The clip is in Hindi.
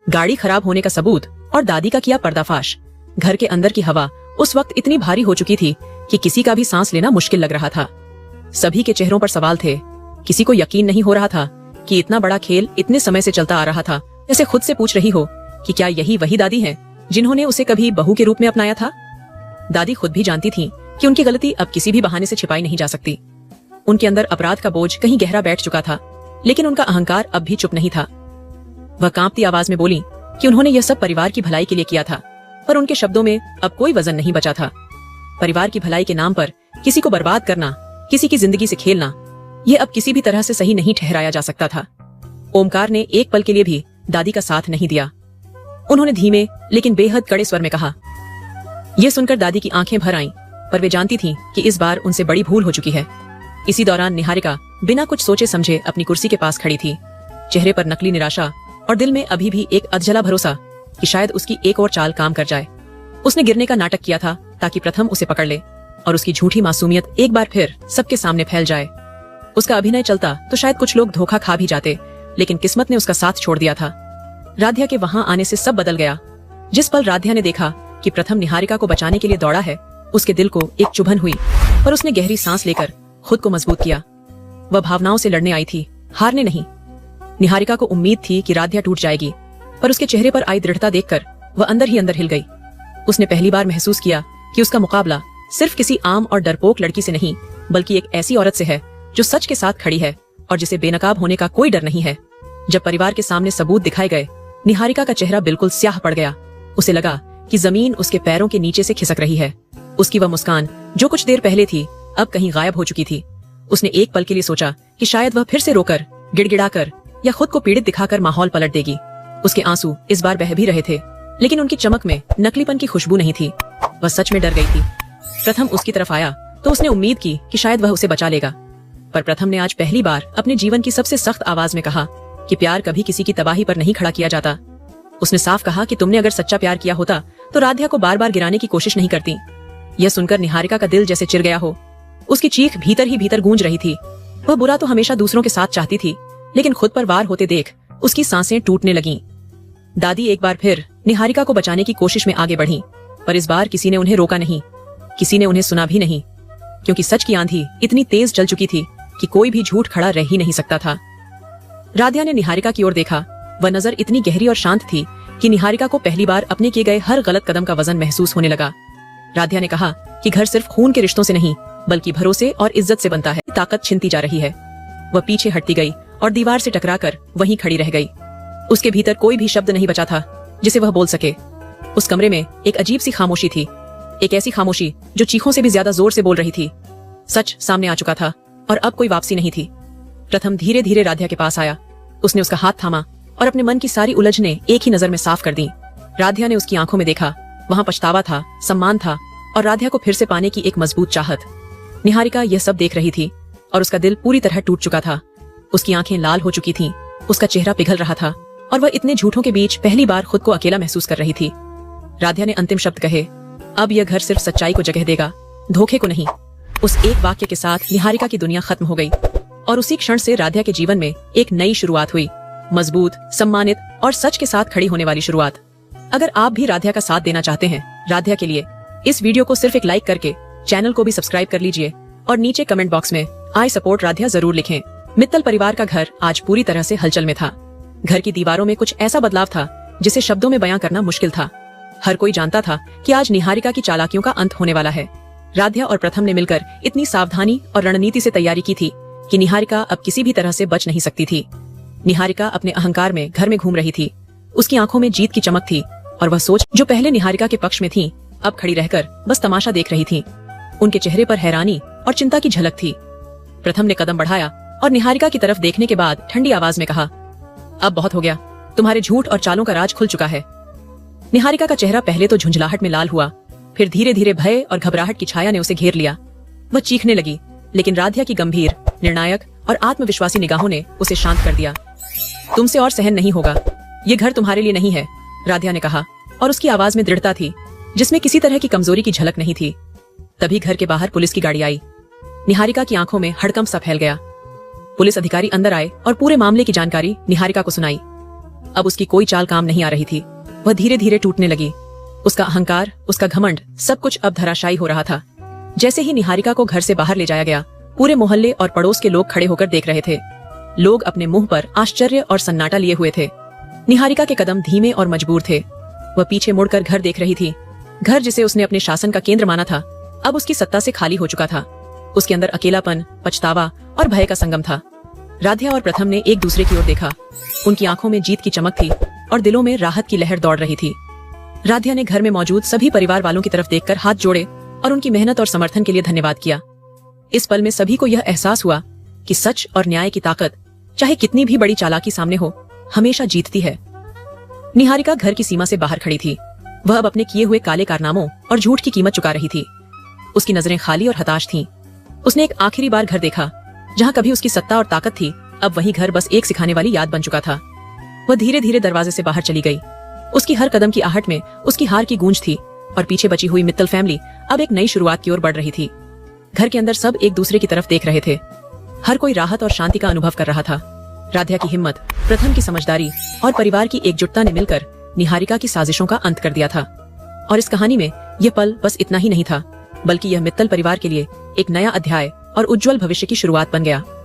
गाड़ी खराब होने का सबूत और दादी का किया पर्दाफाश। घर के अंदर की हवा उस वक्त इतनी भारी हो चुकी थी कि किसी का भी सांस लेना मुश्किल लग रहा था। सभी के चेहरों पर सवाल थे। किसी को यकीन नहीं हो रहा था कि इतना बड़ा खेल इतने समय से चलता आ रहा था। जैसे खुद से पूछ रही हो कि क्या यही वही दादी हैं जिन्होंने उसे कभी बहू के रूप में अपनाया था। दादी खुद भी जानती थी कि उनकी गलती अब किसी भी बहाने से छिपाई नहीं जा सकती। उनके अंदर अपराध का बोझ कहीं गहरा बैठ चुका था, लेकिन उनका अहंकार अब भी चुप नहीं था। वह कांपती आवाज में बोली कि उन्होंने यह सब परिवार की भलाई के लिए किया था, पर उनके शब्दों में अब कोई वजन नहीं बचा था। परिवार की भलाई के नाम पर किसी को बर्बाद करना, किसी की जिंदगी से खेलना, यह अब किसी भी तरह से सही नहीं ठहराया जा सकता था। ओमकार ने एक पल के लिए भी दादी का साथ नहीं दिया। उन्होंने धीमे लेकिन बेहद कड़े स्वर में कहा। यह सुनकर दादी की आंखें भर आईं, पर वे जानती थीं कि इस बार उनसे बड़ी भूल हो चुकी है। इसी दौरान निहारिका बिना कुछ सोचे समझे अपनी कुर्सी के पास खड़ी थी, चेहरे पर नकली निराशा और दिल में अभी भी एक अधजला भरोसा कि शायद उसकी एक और चाल काम कर जाए। उसने गिरने का नाटक किया था ताकि प्रथम उसे पकड़ ले और उसकी झूठी मासूमियत एक बार फिर सबके सामने फैल जाए। उसका अभिनय चलता तो शायद कुछ लोग धोखा खा भी जाते, लेकिन किस्मत ने उसका साथ छोड़ दिया था। राध्या के वहां आने से सब बदल गया। जिस पल राध्या ने देखा कि प्रथम निहारिका को बचाने के लिए दौड़ा है, उसके दिल को एक चुभन हुई, पर उसने गहरी सांस लेकर खुद को मजबूत किया। वह भावनाओं से लड़ने आई थी, हारने नहीं। निहारिका को उम्मीद थी कि राध्या टूट जाएगी, पर उसके चेहरे पर आई दृढ़ता देखकर वह अंदर ही अंदर हिल गई। उसने पहली बार महसूस किया कि उसका मुकाबला सिर्फ किसी आम और डरपोक लड़की से नहीं, बल्कि एक ऐसी औरत से है जो सच के साथ खड़ी है और जिसे बेनकाब होने का कोई डर नहीं है। जब परिवार के सामने सबूत दिखाए गए, निहारिका का चेहरा बिल्कुल स्याह पड़ गया। उसे लगा कि जमीन उसके पैरों के नीचे से खिसक रही है। उसकी वह मुस्कान जो कुछ देर पहले थी, अब कहीं गायब हो चुकी थी। उसने एक पल के लिए सोचा कि शायद वह फिर से रोकर, गिड़गिड़ाकर या खुद को पीड़ित दिखाकर माहौल पलट देगी। उसके आंसू इस बार बह भी रहे थे, लेकिन उनकी चमक में नकलीपन की खुशबू नहीं थी। वह सच में डर गई थी। प्रथम उसकी तरफ आया तो उसने उम्मीद की कि शायद वह उसे बचा लेगा, पर प्रथम ने आज पहली बार अपने जीवन की सबसे सख्त आवाज में कहा कि प्यार कभी किसी की तबाही पर नहीं खड़ा किया जाता। उसने साफ कहा कि तुमने अगर सच्चा प्यार किया होता तो राध्या को बार बार गिराने की कोशिश नहीं करती। यह सुनकर निहारिका का दिल जैसे चिर गया हो। उसकी चीख भीतर ही भीतर गूंज रही थी। वह बुरा तो हमेशा दूसरों के साथ चाहती थी, लेकिन खुद पर वार होते देख उसकी सांसें टूटने लगीं। दादी एक बार फिर निहारिका को बचाने की कोशिश में आगे बढ़ी, पर इस बार किसी ने उन्हें रोका नहीं, किसी ने उन्हें सुना भी नहीं, क्योंकि सच की आंधी इतनी तेज चल चुकी थी कि कोई भी झूठ खड़ा रह ही नहीं सकता था। राध्या ने निहारिका की ओर देखा। वह नजर इतनी गहरी और शांत थी कि निहारिका को पहली बार अपने किए गए हर गलत कदम का वजन महसूस होने लगा। राध्या ने कहा कि घर सिर्फ खून के रिश्तों से नहीं, बल्कि भरोसे और इज्जत से बनता है। ताकत छिनती जा रही है। वह पीछे हटती गई और दीवार से टकराकर वहीं खड़ी रह गई। उसके भीतर कोई भी शब्द नहीं बचा था जिसे वह बोल सके। उस कमरे में एक अजीब सी खामोशी थी, एक ऐसी खामोशी जो चीखों से भी ज्यादा जोर से बोल रही थी। सच सामने आ चुका था और अब कोई वापसी नहीं थी। प्रथम धीरे धीरे राध्या के पास आया। उसने उसका हाथ थामा और अपने मन की सारी उलझने एक ही नजर में साफ कर दी। राध्या ने उसकी आंखों में देखा। वहां पछतावा था, सम्मान था और राध्या को फिर से पाने की एक मजबूत चाहत। निहारिका यह सब देख रही थी और उसका दिल पूरी तरह टूट चुका था। उसकी आंखें लाल हो चुकी थीं, उसका चेहरा पिघल रहा था और वह इतने झूठों के बीच पहली बार खुद को अकेला महसूस कर रही थी। राध्या ने अंतिम शब्द कहे। अब यह घर सिर्फ सच्चाई को जगह देगा, धोखे को नहीं। उस एक वाक्य के साथ निहारिका की दुनिया खत्म हो गई और उसी क्षण से राध्या के जीवन में एक नई शुरुआत हुई, मजबूत, सम्मानित और सच के साथ खड़ी होने वाली शुरुआत। अगर आप भी राध्या का साथ देना चाहते हैं राध्या के लिए, इस वीडियो को सिर्फ एक लाइक करके चैनल को भी सब्सक्राइब कर लीजिए और नीचे कमेंट बॉक्स में आई सपोर्ट राध्या जरूर लिखें। मित्तल परिवार का घर आज पूरी तरह से हलचल में था। घर की दीवारों में कुछ ऐसा बदलाव था जिसे शब्दों में बयां करना मुश्किल था। हर कोई जानता था कि आज निहारिका की चालाकियों का अंत होने वाला है। राध्या और प्रथम ने मिलकर इतनी सावधानी और रणनीति से तैयारी की थी कि निहारिका अब किसी भी तरह से बच नहीं सकती थी। निहारिका अपने अहंकार में घर में घूम रही थी। उसकी आंखों में जीत की चमक थी और वह सोच जो पहले निहारिका के पक्ष में थी, अब खड़ी रहकर बस तमाशा देख रही थी। उनके चेहरे पर हैरानी और चिंता की झलक थी। प्रथम ने कदम बढ़ाया और निहारिका की तरफ देखने के बाद ठंडी आवाज में कहा, अब बहुत हो गया, तुम्हारे झूठ और चालों का राज खुल चुका है। निहारिका का चेहरा पहले तो झुंझलाहट में लाल हुआ, फिर धीरे धीरे भय और घबराहट की छाया ने उसे घेर लिया। वह चीखने लगी, लेकिन राध्या की गंभीर, निर्णायक और आत्मविश्वासी निगाहों ने उसे शांत कर दिया। तुमसे और सहन नहीं होगा, ये घर तुम्हारे लिए नहीं है, राध्या ने कहा और उसकी आवाज में दृढ़ता थी जिसमें किसी तरह की कमजोरी की झलक नहीं थी। तभी घर के बाहर पुलिस की गाड़ी आई। निहारिका की आंखों में हड़कंप सा फैल गया। पुलिस अधिकारी अंदर आए और पूरे मामले की जानकारी निहारिका को सुनाई। अब उसकी कोई चाल काम नहीं आ रही थी। वह धीरे धीरे टूटने लगी। उसका अहंकार, उसका घमंड, सब कुछ अब धराशायी हो रहा था। जैसे ही निहारिका को घर से बाहर ले जाया गया, पूरे मोहल्ले और पड़ोस के लोग खड़े होकर देख रहे थे। लोग अपने मुंह पर आश्चर्य और सन्नाटा लिए हुए थे। निहारिका के कदम धीमे और मजबूर थे। वह पीछे मुड़कर घर देख रही थी। घर जिसे उसने अपने शासन का केंद्र माना था, अब उसकी सत्ता से खाली हो चुका था। उसके अंदर अकेलापन, पछतावा और भय का संगम था। राध्या और प्रथम ने एक दूसरे की ओर देखा। उनकी आंखों में जीत की चमक थी और दिलों में राहत की लहर दौड़ रही थी। राध्या ने घर में मौजूद सभी परिवार वालों की तरफ देखकर हाथ जोड़े और उनकी मेहनत और समर्थन के लिए धन्यवाद किया। इस पल में सभी को यह एहसास हुआ कि सच और न्याय की ताकत, चाहे कितनी भी बड़ी चालाकी सामने हो, हमेशा जीतती है। निहारिका घर की सीमा से बाहर खड़ी थी। वह अब अपने किए हुए काले कारनामों और झूठ की कीमत चुका रही थी। उसकी नजरें खाली और हताश थीं। उसने एक आखिरी बार घर देखा। जहां कभी उसकी सत्ता और ताकत थी, अब वही घर बस एक सिखाने वाली याद बन चुका था। वह धीरे धीरे दरवाजे से बाहर चली गई। उसकी हर कदम की आहट में उसकी हार की गूंज थी और पीछे बची हुई मित्तल फैमिली अब एक नई शुरुआत की ओर बढ़ रही थी। घर के अंदर सब एक दूसरे की तरफ देख रहे थे। हर कोई राहत और शांति का अनुभव कर रहा था। राध्या की हिम्मत, प्रथम की समझदारी और परिवार की एकजुटता ने मिलकर निहारिका की साजिशों का अंत कर दिया था। और इस कहानी में यह पल बस इतना ही नहीं था, बल्कि यह मित्तल परिवार के लिए एक नया अध्याय और उज्जवल भविष्य की शुरुआत बन गया।